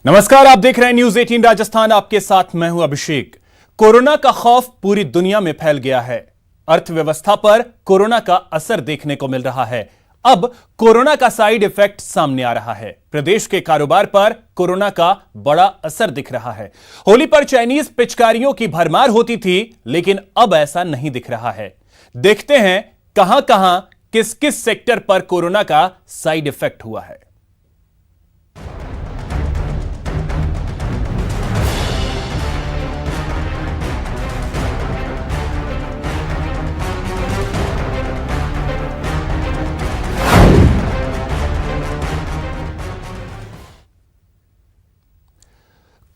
नमस्कार, आप देख रहे हैं न्यूज 18 राजस्थान। आपके साथ मैं हूं अभिषेक। कोरोना का खौफ पूरी दुनिया में फैल गया है। अर्थव्यवस्था पर कोरोना का असर देखने को मिल रहा है। अब कोरोना का साइड इफेक्ट सामने आ रहा है। प्रदेश के कारोबार पर कोरोना का बड़ा असर दिख रहा है। होली पर चाइनीज पिचकारियों की भरमार होती थी, लेकिन अब ऐसा नहीं दिख रहा है। देखते हैं कहां कहां किस किस सेक्टर पर कोरोना का साइड इफेक्ट हुआ है।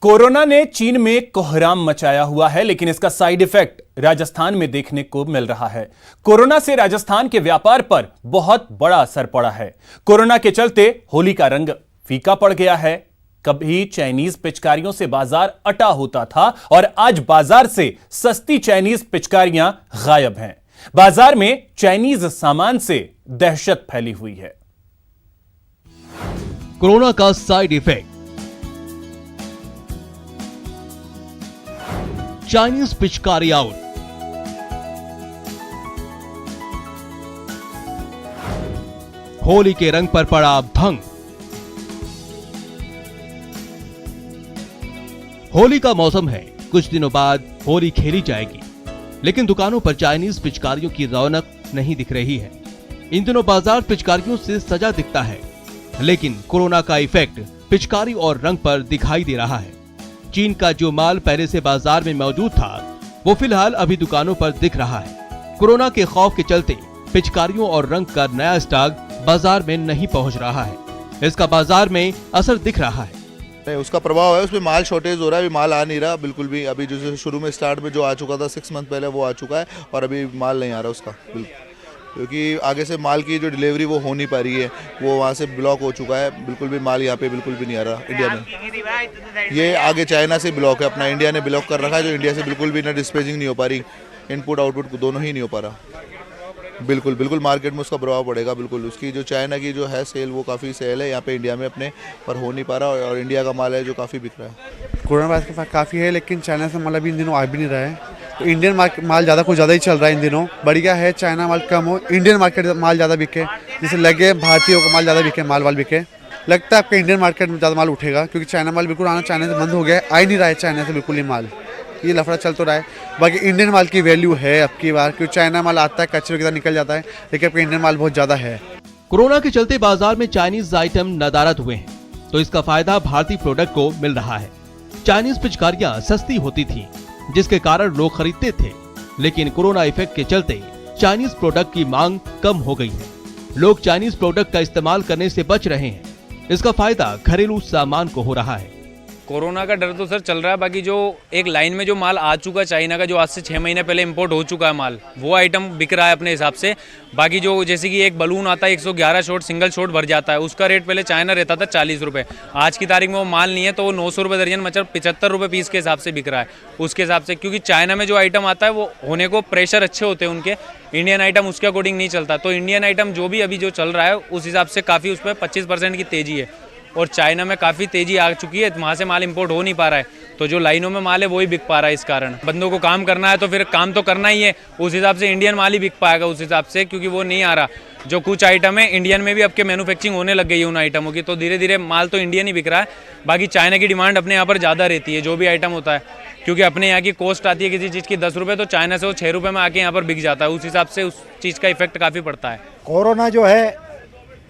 कोरोना ने चीन में कोहराम मचाया हुआ है, लेकिन इसका साइड इफेक्ट राजस्थान में देखने को मिल रहा है। कोरोना से राजस्थान के व्यापार पर बहुत बड़ा असर पड़ा है। कोरोना के चलते होली का रंग फीका पड़ गया है। कभी चाइनीज पिचकारियों से बाजार अटा होता था और आज बाजार से सस्ती चाइनीज पिचकारियां गायब हैं। बाजार में चाइनीज सामान से दहशत फैली हुई है। कोरोना का साइड इफेक्ट, चाइनीज पिचकारी आउट। होली के रंग पर पड़ा भंग। होली का मौसम है, कुछ दिनों बाद होली खेली जाएगी, लेकिन दुकानों पर चाइनीज पिचकारियों की रौनक नहीं दिख रही है। इन दिनों बाजार पिचकारियों से सजा दिखता है, लेकिन कोरोना का इफेक्ट पिचकारी और रंग पर दिखाई दे रहा है। चीन का जो माल पहले से बाजार में मौजूद था, वो फिलहाल अभी दुकानों पर दिख रहा है। कोरोना के खौफ के चलते पिचकारियों और रंग का नया स्टॉक बाजार में नहीं पहुंच रहा है। इसका बाजार में असर दिख रहा है। उसका प्रभाव है, उसमें माल शॉर्टेज हो रहा है, अभी माल आ नहीं रहा बिल्कुल भी। अभी जो शुरू में स्टार्ट में जो आ चुका था 6 मंथ पहले, वो आ चुका है और अभी माल नहीं आ रहा उसका बिल्कुल, क्योंकि आगे से माल की जो डिलीवरी वो हो नहीं पा रही है। वो वहाँ से ब्लॉक हो चुका है, बिल्कुल भी माल यहाँ पे बिल्कुल भी नहीं आ रहा इंडिया में। ये आगे चाइना से ब्लॉक है, अपना इंडिया ने ब्लॉक कर रखा है, जो इंडिया से बिल्कुल भी ना डिस्पैचिंग नहीं हो पा रही, इनपुट आउटपुट दोनों ही नहीं हो पा रहा। बिल्कुल बिल्कुल मार्केट में उसका प्रभाव पड़ेगा बिल्कुल। उसकी जो चाइना की जो है सेल, वो काफ़ी सेल है यहाँ पे इंडिया में अपने, पर हो नहीं पा रहा, और इंडिया का माल है जो काफ़ी बिक रहा है। कोरोना वायरस का काफ़ी है, लेकिन चाइना से माल अभी इन दिनों आ भी नहीं रहा है। तो इंडियन माल ज़्यादा कुछ ज़्यादा ही चल रहा है इन दिनों। बढ़िया है, चाइना माल कम हो, इंडियन मार्केट माल ज़्यादा बिके, जिससे लगे भारतीयों का माल ज़्यादा बिके, माल बिके। लगता है आपका इंडियन मार्केट में ज़्यादा माल उठेगा, क्योंकि चाइना माल बिल्कुल आना चाइना से बंद हो गया है, आ ही नहीं रहा है चाइना से बिल्कुल ही माल। ये लफड़ा चल तो रहा है। बाकी इंडियन माल की वैल्यू है अब की बार, क्योंकि चाइना माल आता है कचरे की तरह निकल जाता है, लेकिन आपका इंडियन माल बहुत ज़्यादा है। कोरोना के चलते बाजार में चाइनीज आइटम नदारद हुए हैं, तो इसका फायदा भारतीय प्रोडक्ट को मिल रहा है। चाइनीज पिचकारियां सस्ती होती थी, जिसके कारण लोग खरीदते थे, लेकिन कोरोना इफेक्ट के चलते चाइनीज प्रोडक्ट की मांग कम हो गई है। लोग चाइनीज प्रोडक्ट का इस्तेमाल करने से बच रहे हैं। इसका फायदा घरेलू सामान को हो रहा है। कोरोना का डर तो सर चल रहा है। बाकी जो एक लाइन में जो माल आ चुका है चाइना का, जो आज से 6 महीने पहले इंपोर्ट हो चुका है माल, वो आइटम बिक रहा है अपने हिसाब से। बाकी जो जैसे कि एक बलून आता है 111 शॉट सिंगल शॉट भर जाता है, उसका रेट पहले चाइना रहता था 40 रुपये। आज की तारीख में वो माल नहीं है, तो वो 900 रुपये दर्जन, मतलब 75 रुपये पीस के हिसाब से बिक रहा है उसके हिसाब से। क्योंकि चाइना में जो आइटम आता है वो होने को प्रेशर अच्छे होते हैं उनके, इंडियन आइटम उसके अकॉर्डिंग नहीं चलता। तो इंडियन आइटम जो भी अभी जो चल रहा है, उस हिसाब से काफ़ी उस पर 25% की तेज़ी है, और चाइना में काफ़ी तेज़ी आ चुकी है। वहाँ से माल इंपोर्ट हो नहीं पा रहा है, तो जो लाइनों में माल है वही बिक पा रहा है। इस कारण बंदों को काम करना है, तो फिर काम तो करना ही है, उस हिसाब से इंडियन माल ही बिक पाएगा उस हिसाब से, क्योंकि वो नहीं आ रहा। जो कुछ आइटम है इंडियन में भी अब के मैन्युफैक्चरिंग होने लग गई है उन आइटमों की, तो धीरे धीरे माल तो इंडियन ही बिक रहा है। बाकी चाइना की डिमांड अपने यहाँ पर ज़्यादा रहती है जो भी आइटम होता है, क्योंकि अपने यहाँ की कॉस्ट आती है किसी चीज़ की 10 रुपये, तो चाइना से वो 6 रुपये में आके यहाँ पर बिक जाता है। उस हिसाब से उस चीज़ का इफेक्ट काफ़ी पड़ता है। कोरोना जो है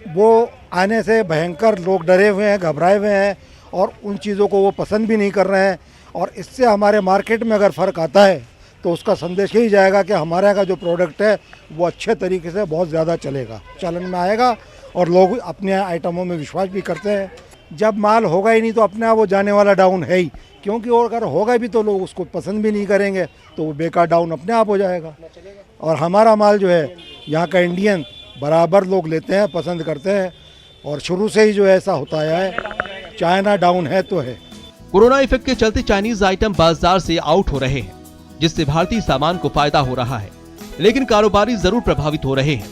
वो आने से भयंकर लोग डरे हुए हैं, घबराए हुए हैं, और उन चीज़ों को वो पसंद भी नहीं कर रहे हैं। और इससे हमारे मार्केट में अगर फ़र्क आता है, तो उसका संदेश यही जाएगा कि हमारे यहाँ का जो प्रोडक्ट है वो अच्छे तरीके से बहुत ज़्यादा चलेगा, चलन में आएगा, और लोग अपने आइटमों में विश्वास भी करते हैं। जब माल होगा ही नहीं, तो अपने आप वो जाने वाला डाउन है ही, क्योंकि और अगर होगा भी तो लोग उसको पसंद भी नहीं करेंगे, तो वो बेकार डाउन अपने आप हो जाएगा। और हमारा माल जो है यहाँ का इंडियन बराबर लोग लेते हैं, पसंद करते हैं, और शुरू से ही जो ऐसा होता आया है। चाइना डाउन है तो है। कोरोना इफेक्ट के चलते चाइनीज आइटम बाजार से आउट हो रहे हैं, जिससे भारतीय सामान को फायदा हो रहा है, लेकिन कारोबारी जरूर प्रभावित हो रहे हैं,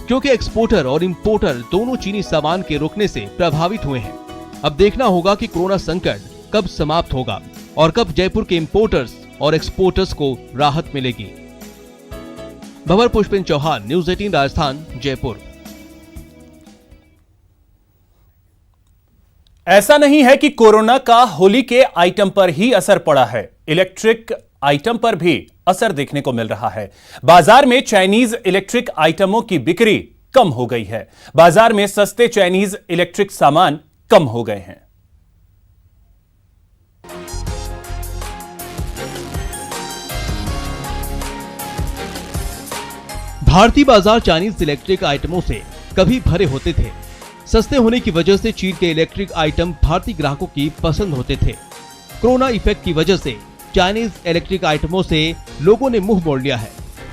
क्योंकि एक्सपोर्टर और इंपोर्टर दोनों चीनी सामान के रुकने से प्रभावित हुए हैं। अब देखना होगा कि कोरोना संकट कब समाप्त होगा और कब जयपुर के इंपोर्टर्स और एक्सपोर्टर्स को राहत मिलेगी। भंवर पुष्पिन चौहान, न्यूज़ 18 राजस्थान, जयपुर। ऐसा नहीं है कि कोरोना का होली के आइटम पर ही असर पड़ा है, इलेक्ट्रिक आइटम पर भी असर देखने को मिल रहा है। बाजार में चाइनीज इलेक्ट्रिक आइटमों की बिक्री कम हो गई है। बाजार में सस्ते चाइनीज इलेक्ट्रिक सामान कम हो गए हैं। भारतीय बाजार चाइनीज इलेक्ट्रिक आइटमों से कभी भरे होते थे। सस्ते होने की वजह से चीन के इलेक्ट्रिक आइटम भारतीय ग्राहकों की पसंद होते थे। कोरोना इफेक्ट की वजह से चाइनीज इलेक्ट्रिक आइटमों से लोगों ने मुंह मोड़ लिया है।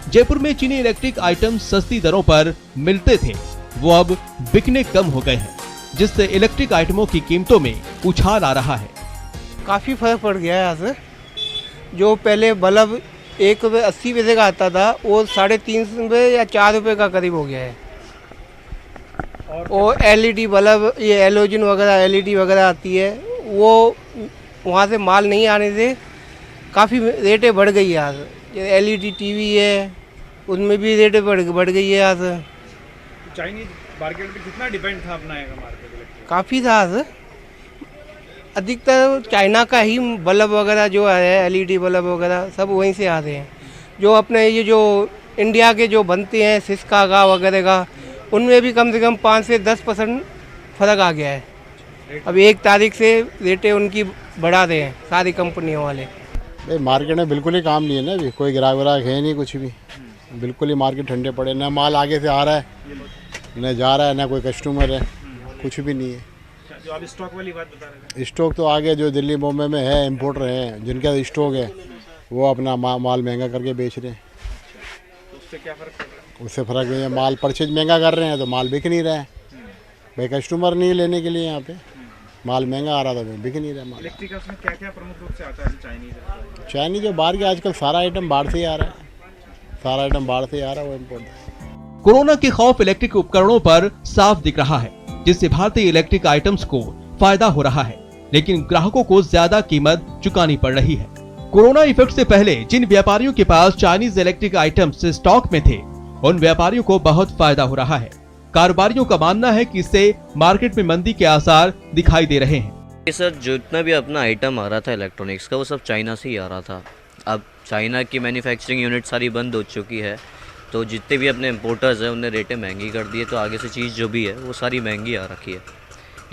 जयपुर में चीनी इलेक्ट्रिक आइटम सस्ती दरों पर मिलते थे, वो अब बिकने कम हो गए हैं, जिससे इलेक्ट्रिक आइटमों की कीमतों में उछाल आ रहा है। काफ़ी फर्क पड़ गया है यहाँ से। जो पहले बल्ब 1 रुपये 80 पैसे का आता था, वो 3.5 रुपये या 4 रुपये का करीब हो गया है। और LED बल्ब, ये एलोजन वगैरह LED वगैरह आती है, वो वहाँ से माल नहीं आने से काफ़ी रेटें बढ़ गई है यहाँ से। LED TV है, उनमें भी रेटें बढ़ गई है यहाँ से। चाइनीज मार्केट में कितना डिपेंड था अपना मार्केट? काफ़ी था यहाँ से। अधिकतर चाइना का ही बल्ब वगैरह जो है, LED बल्ब वगैरह सब वहीं से आते हैं। जो अपने ये जो इंडिया के जो बनते हैं सिस्का का वगैरह का, उनमें भी कम से कम 5 से 10% फ़र्क आ गया है। अब 1 तारीख से रेटें उनकी बढ़ा रहे हैं सारी कंपनियों वाले। भाई मार्केट में बिल्कुल ही काम नहीं है ना, अभी कोई ग्राहक व्राहक है नहीं, कुछ भी बिल्कुल ही मार्केट ठंडे पड़े। ना माल आगे से आ रहा है, न जा रहा है, ना कोई कस्टमर है, कुछ भी नहीं है। जो आप स्टॉक वाली बात बता रहे थे, स्टॉक तो आगे जो दिल्ली बॉम्बे में है, इम्पोर्टर हैं जिनका स्टॉक है, वो अपना माल महंगा करके बेच रहे हैं। उससे क्या फ़र्क पड़ रहा है? उससे फ़र्क नहीं है, माल परचेज महंगा कर रहे हैं तो माल बिक नहीं रहा है। भाई कस्टमर नहीं लेने के लिए यहाँ पे माल महंगा आ रहा था, बिक नहीं रहा माल। इलेक्ट्रिकल्स में क्या क्या प्रमुख रूप से आता है चाइनीज? चाइनीज जो बाहर के आजकल सारा आइटम बाहर से ही आ रहा है, सारा आइटम बाहर से ही आ रहा है, वो इम्पोर्ट। कोरोना के खौफ इलेक्ट्रिक उपकरणों पर साफ दिख रहा है, जिससे भारतीय इलेक्ट्रिक आइटम्स को फायदा हो रहा है, लेकिन ग्राहकों को ज्यादा कीमत चुकानी पड़ रही है। कोरोना इफेक्ट से पहले जिन व्यापारियों के पास चाइनीज इलेक्ट्रिक आइटम्स स्टॉक में थे, उन व्यापारियों को बहुत फायदा हो रहा है। कारोबारियों का मानना है कि इससे मार्केट में मंदी के आसार दिखाई दे रहे हैं। सर, जितना भी अपना आइटम आ रहा था इलेक्ट्रॉनिक्स का, वो सब चाइना से ही आ रहा था। अब चाइना की मैन्युफैक्चरिंग यूनिट सारी बंद हो चुकी है, तो जितने भी अपने इम्पोर्टर्स हैं उन्हें रेटें महंगी कर दी है, तो आगे से चीज़ जो भी है वो सारी महंगी आ रखी है।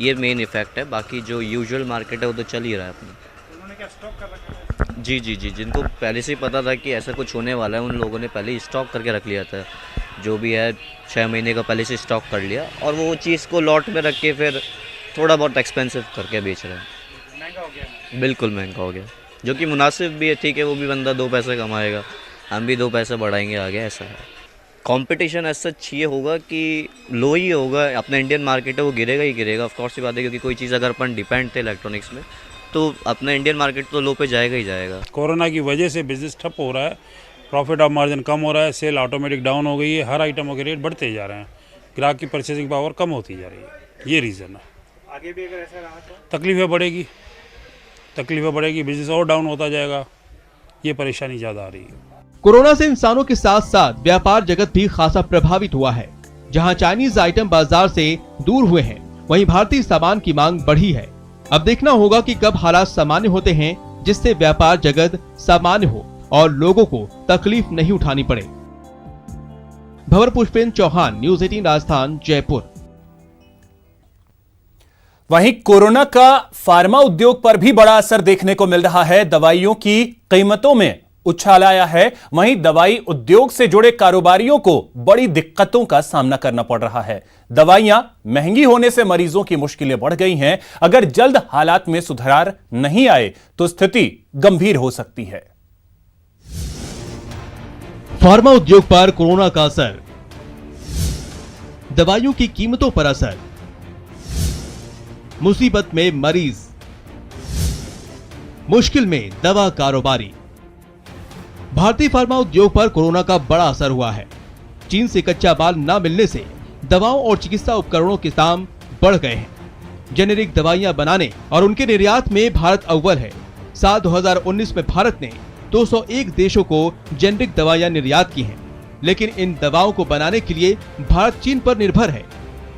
ये मेन इफेक्ट है। बाकी जो यूजुअल मार्केट है वो तो चल ही रहा है अपना। उन्होंने क्या स्टॉक कर रखा है? जी जी जी, जिनको पहले से ही पता था कि ऐसा कुछ होने वाला है, उन लोगों ने पहले ही स्टॉक करके रख लिया था। जो भी है 6 महीने का पहले से स्टॉक कर लिया, और वो चीज़ को लॉट में रख के फिर थोड़ा बहुत एक्सपेंसिव करके बेच रहे हैं। महंगा हो गया? बिल्कुल महंगा हो गया, जो कि मुनासिब भी है। ठीक है, वो भी बंदा 2 पैसे कमाएगा, हम भी 2 पैसे बढ़ाएंगे आगे, ऐसा है। कंपटीशन ऐसा ये होगा कि लो ही होगा। अपना इंडियन मार्केट है वो गिरेगा ही गिरेगा, ऑफ कोर्स ही बात है, क्योंकि कोई चीज़ अगर अपन डिपेंड थे इलेक्ट्रॉनिक्स में, तो अपना इंडियन मार्केट तो लो पे जाएगा ही जाएगा। कोरोना की वजह से बिजनेस ठप हो रहा है, प्रॉफिट ऑफ मार्जिन कम हो रहा है, सेल ऑटोमेटिक डाउन हो गई है, हर आइटमों के रेट बढ़ते जा रहे हैं, ग्राहक की परचेसिंग पावर कम होती जा रही है। ये रीज़न है। आगे भी अगर ऐसा रहा तो तकलीफें बढ़ेगी, बिजनेस और डाउन होता जाएगा, ये परेशानी ज़्यादा आ रही है। कोरोना से इंसानों के साथ साथ व्यापार जगत भी खासा प्रभावित हुआ है। जहां चाइनीज आइटम बाजार से दूर हुए हैं, वहीं भारतीय सामान की मांग बढ़ी है। अब देखना होगा कि कब हालात सामान्य होते हैं, जिससे व्यापार जगत सामान्य हो और लोगों को तकलीफ नहीं उठानी पड़े। भंवर पुष्पिन चौहान, न्यूज़ 18 राजस्थान, जयपुर। वहीं कोरोना का फार्मा उद्योग पर भी बड़ा असर देखने को मिल रहा है। दवाइयों की कीमतों में उछाल आया है। वहीं दवाई उद्योग से जुड़े कारोबारियों को बड़ी दिक्कतों का सामना करना पड़ रहा है। दवाइयां महंगी होने से मरीजों की मुश्किलें बढ़ गई हैं। अगर जल्द हालात में सुधार नहीं आए तो स्थिति गंभीर हो सकती है। फार्मा उद्योग पर कोरोना का असर, दवाइयों की कीमतों पर असर, मुसीबत में मरीज, मुश्किल में दवा कारोबारी। भारतीय फार्मा उद्योग पर कोरोना का बड़ा असर हुआ है। चीन से कच्चा माल न मिलने से दवाओं और चिकित्सा उपकरणों के दाम बढ़ गए हैं। जेनेरिक दवाइयां बनाने और उनके निर्यात में भारत अव्वल है। साल 2019 में भारत ने 201 देशों को जेनेरिक दवाइयां निर्यात की हैं, लेकिन इन दवाओं को बनाने के लिए भारत चीन पर निर्भर है।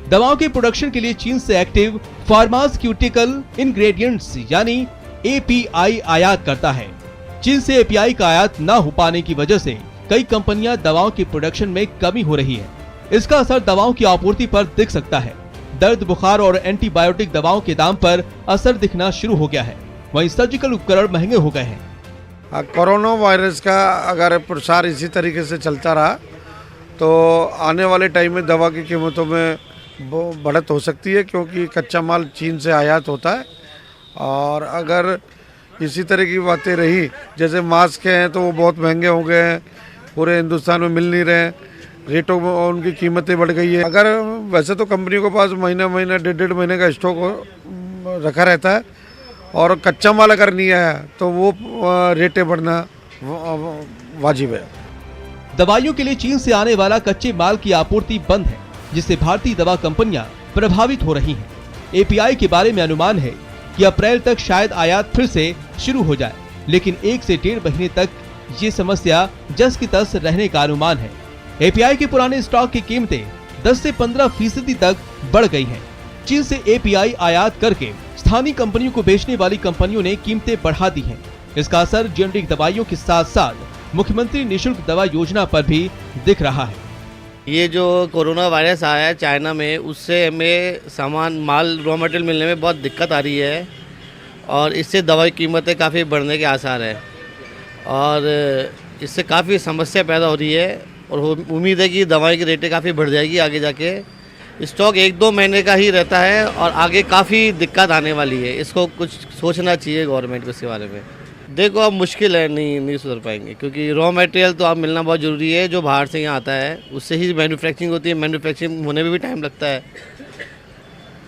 दवाओं के प्रोडक्शन के लिए चीन से एक्टिव फार्मास्यूटिकल इंग्रेडिएंट्स यानी API आयात करता है। चीन से API का आयात न हो पाने की वजह से कई कंपनियां दवाओं की प्रोडक्शन में कमी हो रही है। इसका असर दवाओं की आपूर्ति पर दिख सकता है। दर्द, बुखार और एंटीबायोटिक दवाओं के दाम पर असर दिखना शुरू हो गया है। वहीं सर्जिकल उपकरण महंगे हो गए हैं। कोरोना वायरस का अगर प्रसार इसी तरीके से चलता रहा तो आने वाले टाइम में दवा की कीमतों में बढ़त हो सकती है, क्योंकि कच्चा माल चीन से आयात होता है। और अगर इसी तरह की बातें रही, जैसे मास्क हैं तो वो बहुत महंगे हो गए हैं, पूरे हिंदुस्तान में मिल नहीं रहे हैं, रेटों में उनकी कीमतें बढ़ गई है। अगर वैसे तो कंपनियों के पास महीना डेढ़ महीने का स्टॉक रखा रहता है, और कच्चा माल अगर नहीं आया तो वो रेटें बढ़ना वाजिब है। दवाइयों के लिए चीन से आने वाला कच्चे माल की आपूर्ति बंद है, जिससे भारतीय दवा कंपनियां प्रभावित हो रही हैं। API के बारे में अनुमान है कि अप्रैल तक शायद आयात फिर से शुरू हो जाए, लेकिन 1 से 1.5 महीने तक ये समस्या जस की तस रहने का अनुमान है। API के पुराने स्टॉक की कीमतें 10 से 15% तक बढ़ गई हैं। चीन से API आयात करके स्थानीय कंपनियों को बेचने वाली कंपनियों ने कीमतें बढ़ा दी हैं। इसका असर जेनेरिक दवाइयों के साथ साथ मुख्यमंत्री निःशुल्क दवा योजना पर भी दिख रहा है। ये जो कोरोना वायरस आया है चाइना में, उससे हमें सामान माल रॉ मटेरियल मिलने में बहुत दिक्कत आ रही है, और इससे दवाई कीमतें काफ़ी बढ़ने के आसार हैं, और इससे काफ़ी समस्या पैदा हो रही है। और उम्मीद है कि दवाई की रेटें काफ़ी बढ़ जाएगी आगे जाके। स्टॉक 1-2 महीने का ही रहता है, और आगे काफ़ी दिक्कत आने वाली है। इसको कुछ सोचना चाहिए गवर्नमेंट को इसके बारे में। देखो अब मुश्किल है, नहीं सुधर पाएंगे, क्योंकि रॉ मटेरियल तो अब मिलना बहुत ज़रूरी है। जो बाहर से यहाँ आता है उससे ही मैन्युफैक्चरिंग होती है। मैन्युफैक्चरिंग होने में भी टाइम लगता है,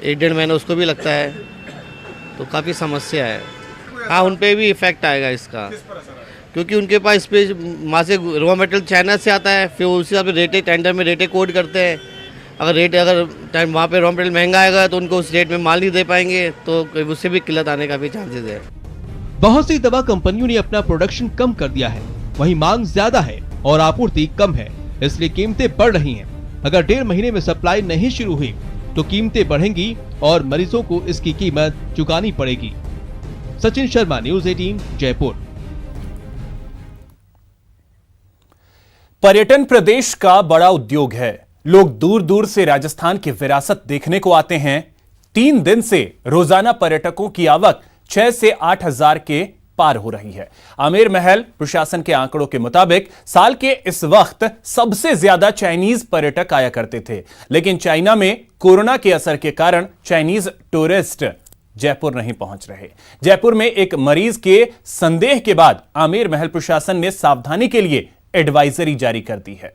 1-1.5 महीना उसको भी लगता है, तो काफ़ी समस्या है। हाँ, उन पर भी इफ़ेक्ट आएगा इसका, क्योंकि उनके पास इस पर वहाँ से रॉ मटेरियल चाइना से आता है, फिर उसी हिसाब से रेटें टेंडर में रेटें कोड करते हैं। अगर टाइम वहाँ पे रॉ मटेरियल महंगा आएगा तो उनको उस रेट में माल नहीं दे पाएंगे, तो उससे भी किल्लत आने का भी चांसेस है। बहुत सी दवा कंपनियों ने अपना प्रोडक्शन कम कर दिया है, वहीं मांग ज्यादा है और आपूर्ति कम है, इसलिए कीमतें बढ़ रही हैं। अगर 1.5 महीने में सप्लाई नहीं शुरू हुई तो कीमतें बढ़ेंगी और मरीजों को इसकी कीमत चुकानी पड़ेगी। सचिन शर्मा, न्यूज़ 18, जयपुर। पर्यटन प्रदेश का बड़ा उद्योग है। लोग दूर दूर से राजस्थान की विरासत देखने को आते हैं। 3 दिन से रोजाना पर्यटकों की आवक 6 से 8 हजार के पार हो रही है। आमेर महल प्रशासन के आंकड़ों के मुताबिक साल के इस वक्त सबसे ज्यादा चाइनीज पर्यटक आया करते थे, लेकिन चाइना में कोरोना के असर के कारण चाइनीज टूरिस्ट जयपुर नहीं पहुंच रहे। जयपुर में एक मरीज के संदेह के बाद आमेर महल प्रशासन ने सावधानी के लिए एडवाइजरी जारी कर दी है।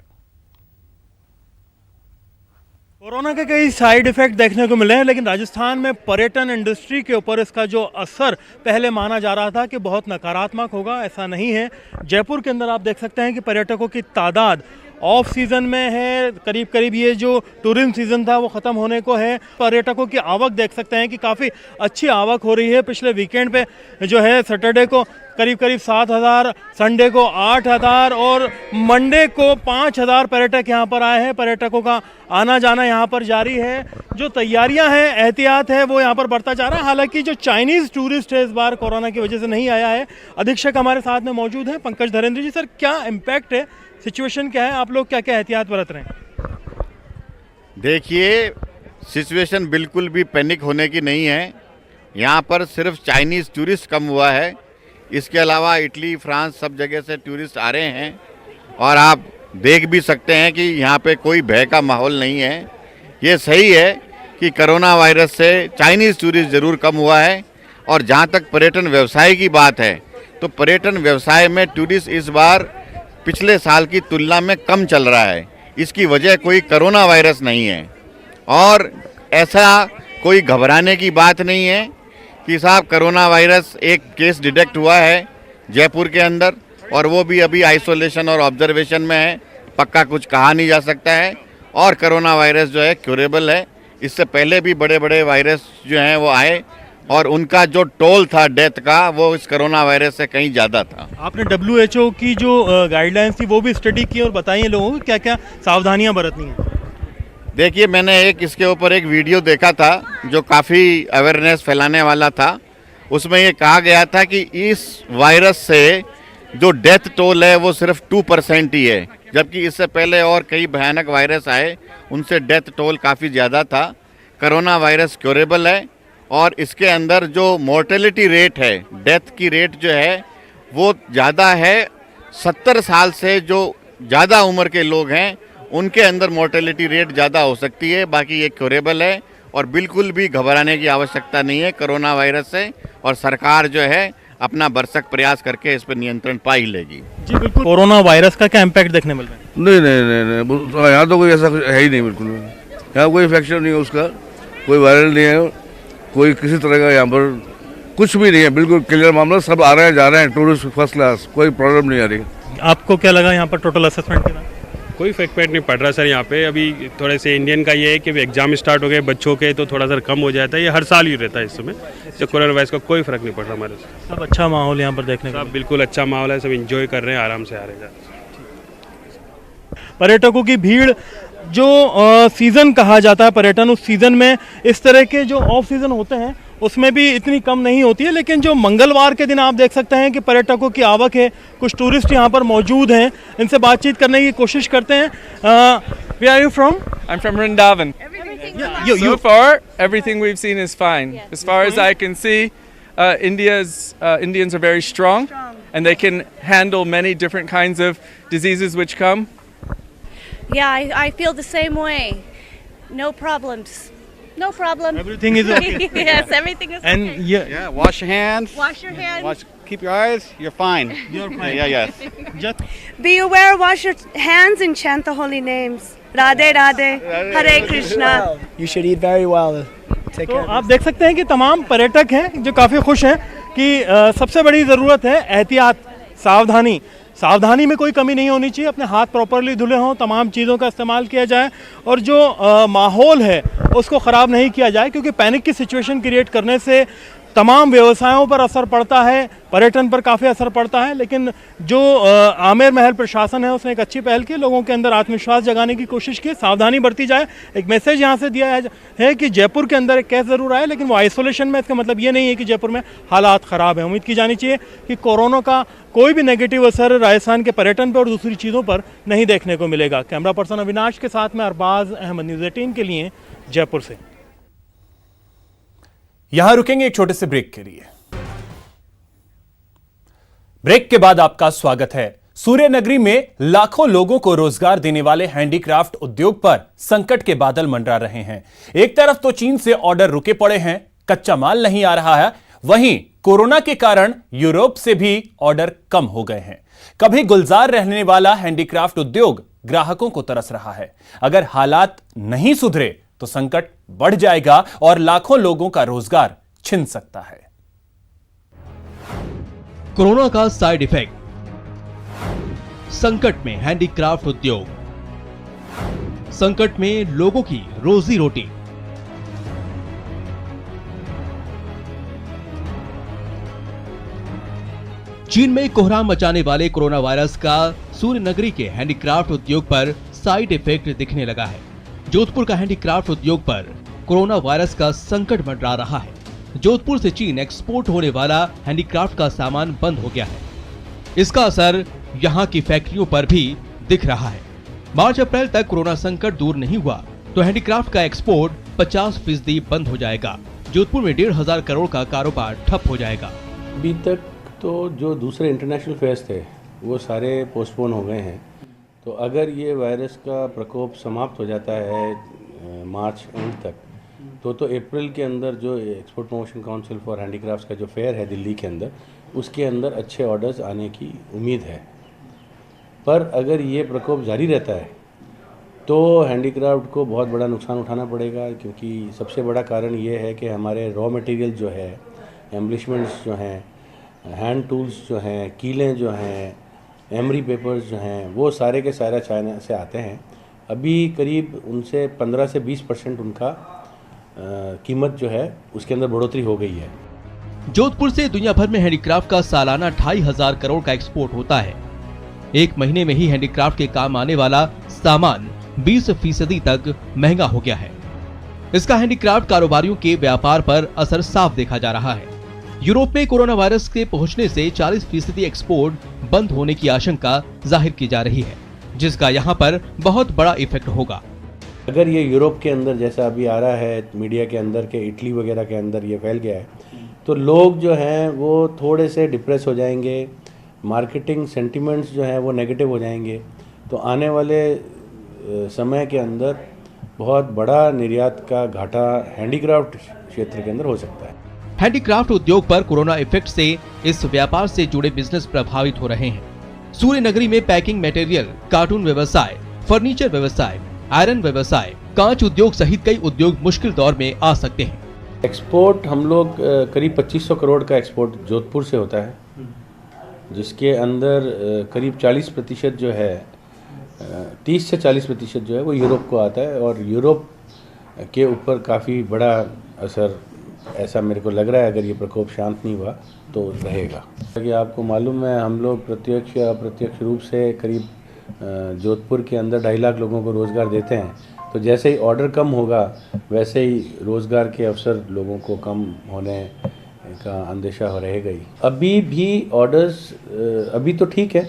कोरोना के कई साइड इफेक्ट देखने को मिले हैं, लेकिन राजस्थान में पर्यटन इंडस्ट्री के ऊपर इसका जो असर पहले माना जा रहा था कि बहुत नकारात्मक होगा, ऐसा नहीं है। जयपुर के अंदर आप देख सकते हैं कि पर्यटकों की तादाद ऑफ सीज़न में है, करीब करीब ये जो टूरिज्म सीज़न था वो ख़त्म होने को है। पर्यटकों की आवक देख सकते हैं कि काफ़ी अच्छी आवक हो रही है। पिछले वीकेंड पे जो है सैटरडे को करीब 7,000, संडे को 8,000 और मंडे को 5,000 पर्यटक यहाँ पर आए हैं। पर्यटकों का आना जाना यहाँ पर जारी है। जो तैयारियाँ हैं, एहतियात है, वो यहाँ पर बढ़ता जा रहा है। हालांकि जो चाइनीज़ टूरिस्ट है इस बार कोरोना की वजह से नहीं आया है। अधीक्षक हमारे साथ में मौजूद हैं, पंकज धरेंद्र जी। सर, क्या इम्पैक्ट है, सिचुएशन क्या है, आप लोग क्या क्या एहतियात बरत रहे हैं? देखिए, सिचुएशन बिल्कुल भी पैनिक होने की नहीं है। यहाँ पर सिर्फ चाइनीज़ टूरिस्ट कम हुआ है, इसके अलावा इटली, फ्रांस सब जगह से टूरिस्ट आ रहे हैं, और आप देख भी सकते हैं कि यहाँ पे कोई भय का माहौल नहीं है। ये सही है कि कोरोना वायरस से चाइनीज़ टूरिस्ट ज़रूर कम हुआ है। और जहाँ तक पर्यटन व्यवसाय की बात है, तो पर्यटन व्यवसाय में टूरिस्ट इस बार पिछले साल की तुलना में कम चल रहा है। इसकी वजह कोई कोरोना वायरस नहीं है, और ऐसा कोई घबराने की बात नहीं है कि साहब कोरोना वायरस एक केस डिटेक्ट हुआ है जयपुर के अंदर, और वो भी अभी आइसोलेशन और ऑब्जर्वेशन में है। पक्का कुछ कहा नहीं जा सकता है, और कोरोना वायरस जो है क्यूरेबल है, इससे पहले भी बड़े बड़े वायरस जो हैं वो आए और उनका जो टोल था डेथ का वो इस कोरोना वायरस से कहीं ज़्यादा था। आपने WHO की जो गाइडलाइंस थी वो भी स्टडी की और बताइए लोगों को क्या क्या सावधानियां बरतनी है। देखिए, मैंने इसके ऊपर एक वीडियो देखा था जो काफ़ी अवेयरनेस फैलाने वाला था। उसमें ये कहा गया था कि इस वायरस से जो डेथ टोल है वो सिर्फ 2% ही है, जबकि इससे पहले और कई भयानक वायरस आए उनसे डेथ टोल काफ़ी ज़्यादा था। कोरोना वायरस क्योरेबल है और इसके अंदर जो मोर्टेलिटी रेट है, डेथ की रेट जो है वो ज़्यादा है। 70 साल से जो ज़्यादा उम्र के लोग हैं उनके अंदर मोर्टेलिटी रेट ज़्यादा हो सकती है। बाकी ये क्योरेबल है और बिल्कुल भी घबराने की आवश्यकता नहीं है कोरोना वायरस से, और सरकार जो है अपना भरसक प्रयास करके इस पर नियंत्रण पा ही लेगी। जी बिल्कुल। कोरोना वायरस का क्या इम्पैक्ट देखने मिल रहा है? नहीं, यहाँ तो कोई ऐसा है ही नहीं, बिल्कुल यहाँ कोई इन्फेक्शन नहीं है, उसका कोई वायरल नहीं है, कोई किसी तरह का यहाँ पर कुछ भी नहीं है, बिल्कुल क्लियर मामला। सब आ रहे हैं जा रहे हैं, टूरिस्ट फर्स्ट क्लास, कोई प्रॉब्लम नहीं आ रही। आपको क्या लगा यहाँ पर टोटल असेसमेंट के बाद? कोई इफेक्ट नहीं पड़ रहा सर यहाँ पे। अभी थोड़े से इंडियन का ये है कि एग्जाम स्टार्ट हो गए बच्चों के, तो थोड़ा सा कम हो जाता है। ये हर साल ही रहता है इस समय। तो कोरोना वायरस का कोई फर्क नहीं पड़ रहा हमारे से। सब अच्छा माहौल यहाँ पर देखने का? सब बिल्कुल अच्छा माहौल है, सब इंजॉय कर रहे हैं, आराम से आ रहे हैं। पर्यटकों की भीड़ जो सीज़न कहा जाता है पर्यटन, उस सीज़न में इस तरह के जो ऑफ सीज़न होते हैं उसमें भी इतनी कम नहीं होती है। लेकिन जो मंगलवार के दिन आप देख सकते हैं कि पर्यटकों की आवक है, कुछ टूरिस्ट यहाँ पर मौजूद हैं, इनसे बातचीत करने की कोशिश करते हैं। Where are you from? I'm from Vrindavan. So far, everything we've seen is fine. As far as I can see, Indians are very strong, and they can handle many different kinds of diseases which come. Yeah, I feel the same way. No problems. No problem. Everything is okay. Yes, everything is And okay. Yeah, wash your hands. Wash your hands. Keep your eyes. You're fine. You're fine. Yes. Be aware, wash your hands and chant the holy names. Radhe Radhe, Hare Krishna. You should eat very well. Take तो care. आप देख सकते हैं कि तमाम पर्यटक हैं जो काफ़ी खुश हैं कि सबसे बड़ी ज़रूरत है एहतियात, सावधानी। सावधानी में कोई कमी नहीं होनी चाहिए। अपने हाथ प्रॉपरली धुले हों, तमाम चीज़ों का इस्तेमाल किया जाए और जो माहौल है उसको ख़राब नहीं किया जाए, क्योंकि पैनिक की सिचुएशन क्रिएट करने से तमाम व्यवसायों पर असर पड़ता है, पर्यटन पर काफ़ी असर पड़ता है। लेकिन जो आमेर महल प्रशासन है उसने एक अच्छी पहल की, लोगों के अंदर आत्मविश्वास जगाने की कोशिश की, सावधानी बरती जाए। एक मैसेज यहाँ से दिया है कि जयपुर के अंदर एक केस ज़रूर आया, लेकिन वो आइसोलेशन में, इसका मतलब ये नहीं है कि जयपुर में हालात ख़राब हैं। उम्मीद की जानी चाहिए कि कोरोना का कोई भी नेगेटिव असर राजस्थान के पर्यटन पर और दूसरी चीज़ों पर नहीं देखने को मिलेगा। कैमरा पर्सन अविनाश के साथ में अरबाज अहमद, न्यूज़ 18 के लिए जयपुर से। यहां रुकेंगे एक छोटे से ब्रेक के लिए। ब्रेक के बाद आपका स्वागत है। सूर्य नगरी में लाखों लोगों को रोजगार देने वाले हैंडीक्राफ्ट उद्योग पर संकट के बादल मंडरा रहे हैं। एक तरफ तो चीन से ऑर्डर रुके पड़े हैं, कच्चा माल नहीं आ रहा है, वहीं कोरोना के कारण यूरोप से भी ऑर्डर कम हो गए हैं। कभी गुलजार रहने वाला हैंडीक्राफ्ट उद्योग ग्राहकों को तरस रहा है। अगर हालात नहीं सुधरे तो संकट बढ़ जाएगा और लाखों लोगों का रोजगार छिन सकता है। कोरोना का साइड इफेक्ट, संकट में हैंडीक्राफ्ट उद्योग, संकट में लोगों की रोजी रोटी। चीन में कोहराम मचाने वाले कोरोना वायरस का सूर्य नगरी के हैंडीक्राफ्ट उद्योग पर साइड इफेक्ट दिखने लगा है। जोधपुर का हैंडीक्राफ्ट उद्योग पर कोरोना वायरस का संकट मंडरा रहा है। जोधपुर से चीन एक्सपोर्ट होने वाला हैंडीक्राफ्ट का सामान बंद हो गया है। इसका असर यहां की फैक्ट्रियों पर भी दिख रहा है। मार्च अप्रैल तक कोरोना संकट दूर नहीं हुआ तो हैंडीक्राफ्ट का एक्सपोर्ट 50% बंद हो जाएगा। जोधपुर में 1,500 करोड़ का कारोबार ठप हो जाएगा। अभी तक तो जो दूसरे इंटरनेशनल फेयर्स थे वो सारे पोस्टपोन हो गए हैं। तो अगर ये वायरस का प्रकोप समाप्त हो जाता है मार्च एंड तक, तो अप्रैल के अंदर जो export promotion council for handicrafts का जो फेयर है दिल्ली के अंदर, उसके अंदर अच्छे ऑर्डर्स आने की उम्मीद है। पर अगर ये प्रकोप जारी रहता है तो हैंडीक्राफ्ट को बहुत बड़ा नुकसान उठाना पड़ेगा, क्योंकि सबसे बड़ा कारण ये है कि हमारे रॉ मटेरियल जो है, एम्बलिशमेंट्स जो हैं, हैंड टूल्स जो हैं, कीलें जो हैं, एमरी पेपर्स जो हैं, वो सारे के सारे चाइना से आते हैं। अभी करीब उनसे 15 से 20% उनका कीमत जो है उसके अंदर बढ़ोतरी हो गई है। जोधपुर से दुनिया भर में हैंडीक्राफ्ट का सालाना 2,500 करोड़ का एक्सपोर्ट होता है। एक महीने में ही हैंडीक्राफ्ट के काम आने वाला सामान 20% तक महंगा हो गया है। इसका हैंडीक्राफ्ट कारोबारियों के व्यापार पर असर साफ देखा जा रहा है। यूरोप में कोरोना वायरस के पहुंचने से 40% एक्सपोर्ट बंद होने की आशंका जाहिर की जा रही है, जिसका यहां पर बहुत बड़ा इफेक्ट होगा। अगर ये यूरोप के अंदर जैसा अभी आ रहा है मीडिया के अंदर के इटली वगैरह के अंदर ये फैल गया है, तो लोग जो हैं वो थोड़े से डिप्रेस हो जाएंगे, मार्केटिंग सेंटिमेंट्स जो हैं वो नेगेटिव हो जाएंगे। तो आने वाले समय के अंदर बहुत बड़ा निर्यात का घाटा हैंडीक्राफ्ट क्षेत्र के अंदर हो सकता है। हैंडीक्राफ्ट उद्योग पर कोरोना इफेक्ट से इस व्यापार से जुड़े बिजनेस प्रभावित हो रहे हैं। सूर्य नगरी में पैकिंग मटेरियल, कार्टून व्यवसाय, फर्नीचर व्यवसाय, आयरन व्यवसाय, कांच उद्योग सहित कई उद्योग मुश्किल दौर में आ सकते हैं। एक्सपोर्ट हम लोग करीब 2500 करोड़ का एक्सपोर्ट जोधपुर से होता है, जिसके अंदर करीब 40% जो है 30 से 40% जो है वो यूरोप को आता है, और यूरोप के ऊपर काफ़ी बड़ा असर ऐसा मेरे को लग रहा है, अगर ये प्रकोप शांत नहीं हुआ तो रहेगा। कि आपको मालूम है हम लोग प्रत्यक्ष या अप्रत्यक्ष रूप से करीब जोधपुर के अंदर 2.5 लाख लोगों को रोज़गार देते हैं। तो जैसे ही ऑर्डर कम होगा वैसे ही रोज़गार के अवसर लोगों को कम होने का अंदेशा हो रहेगा ही। अभी भी ऑर्डर्स अभी तो ठीक है,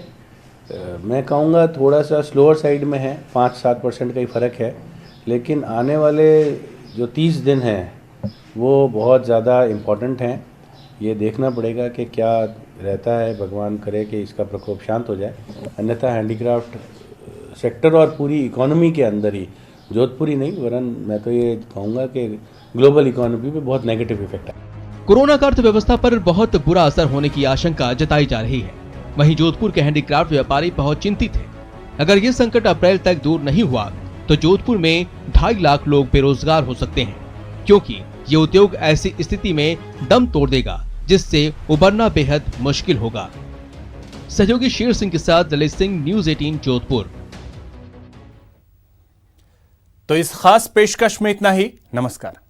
मैं कहूँगा थोड़ा सा स्लोअर साइड में है, 5-7% का ही फ़र्क है, लेकिन आने वाले जो 30 दिन हैं वो बहुत ज़्यादा इम्पॉर्टेंट हैं। ये देखना पड़ेगा कि क्या रहता है, भगवान करे कि इसका प्रकोप शांत हो जाए, अन्यथा हैंडीक्राफ्ट सेक्टर और पूरी इकोनॉमी के अंदर ही, जोधपुर ही नहीं वरन मैं तो ये कहूँगा कि ग्लोबल इकोनॉमी पे बहुत नेगेटिव इफेक्ट है। कोरोना का अर्थव्यवस्था पर बहुत बुरा असर होने की आशंका जताई जा रही है। वहीं जोधपुर के हैंडीक्राफ्ट व्यापारी बहुत चिंतित हैं। अगर ये संकट अप्रैल तक दूर नहीं हुआ तो जोधपुर में 2.5 लाख लोग बेरोजगार हो सकते हैं, क्योंकि ये उद्योग ऐसी स्थिति में दम तोड़ देगा जिससे उबरना बेहद मुश्किल होगा। सहयोगी शेर सिंह के साथ ललित सिंह, न्यूज़ 18 जोधपुर। तो इस खास पेशकश में इतना ही। नमस्कार।